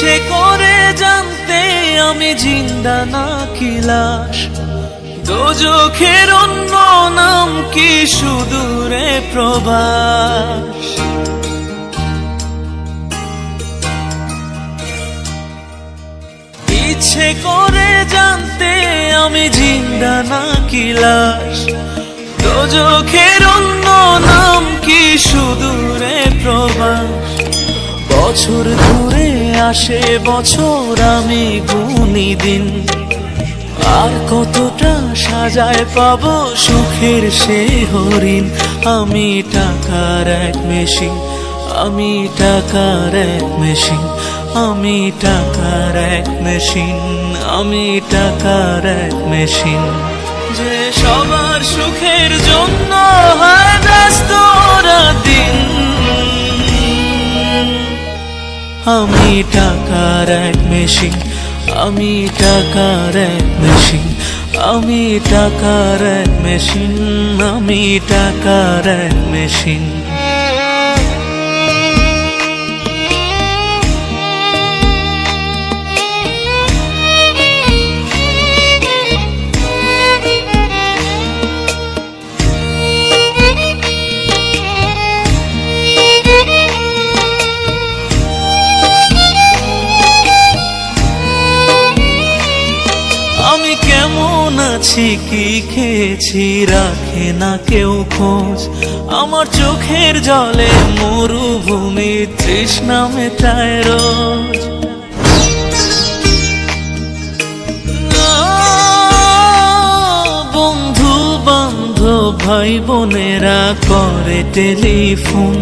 ইচ্ছে করে জানতে আমি জিন্দা নাকি লাশ, দোজখের অন্য নাম কি সুদূরে প্রবাস। ইচ্ছে করে জানতে আমি জিন্দা নাকি লাশ, দোজখের অন্য নাম কি সুদূরে প্রবাস। বছর ঘুরে আসে বছর, আমি গুনি দিন, আর কতটা সাজায় পাবো সুখের সে হরিণ। আমি টাকার এক মেশিন, আমি টাকার এক মেশিন, আমি টাকার এক মেশিন, আমি টাকার এক মেশিন। যে সবার সুখের জন্য হয় ব্যস্ত দিন। আমি টাকার এক মেশিন, আমি টাকার এক মেশিন, আমি টাকার এক মেশিন, আমি টাকার এক মেশিন। আমি কেমন আছি কি খেয়েছি রাখে না কেউ খোঁজ, আমার চোখের জলে মরুভূমি তৃষ্ণা মেটায় রোজ। বন্ধু বান্ধব ভাই বোনেরা করে টেলিফোন,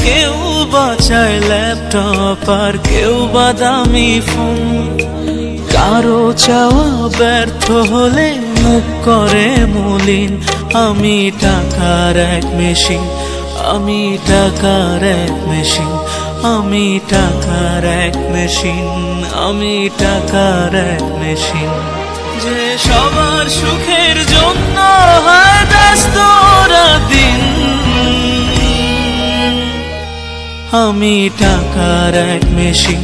কেউ বাঁচায় ল্যাপটপ আর কেউ বা দামি ফোন। কারো চাওয়া ব্যর্থ হলে মুখ করে মলিন। আমি টাকার এক মেশিন, আমি টাকার এক মেশিন, আমি টাকার এক মেশিন, আমি টাকার এক মেশিন। যে সবার সুখের জন্য হয় ব্যস্ত দিন। আমি টাকার এক মেশিন,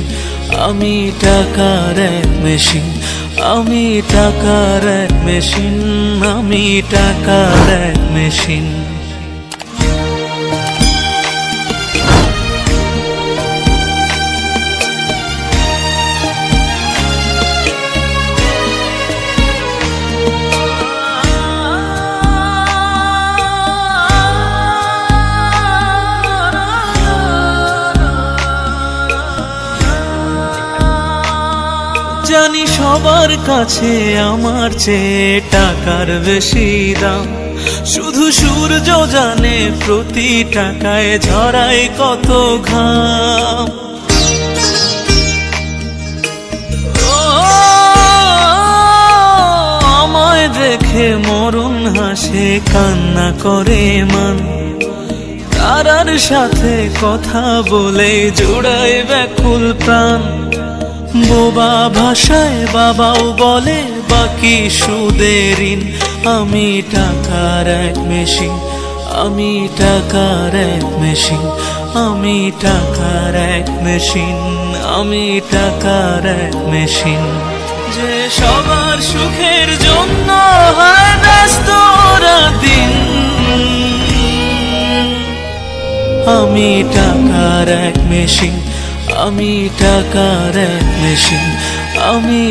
আমি টাকার এক মেশিন, আমি টাকার এক মেশিন, আমি টাকার এক মেশিন। জানি সবার কাছে আমার চেয়ে টাকার বেশি দাম, শুধু সূর্য জানে প্রতি টাকায় ঝরায় কত ঘাম। আমায় দেখে মরণ হাসে কান্না করে মান, তারার সাথে কথা বলে জোড়ায় ব্যাকুল প্রাণ। বোবা ভাষায় বাবাও বলে বাকি সুদের ঋণ। আমি টাকার এক মেশিন, আমি টাকার এক মেশিন, আমি টাকার এক মেশিন, আমি টাকার এক মেশিন। যে সবার সুখের জন্য হয় ব্যস্ত দিন। আমি টাকার এক মেশিন, আমি টাকার এক মেশিন, আমি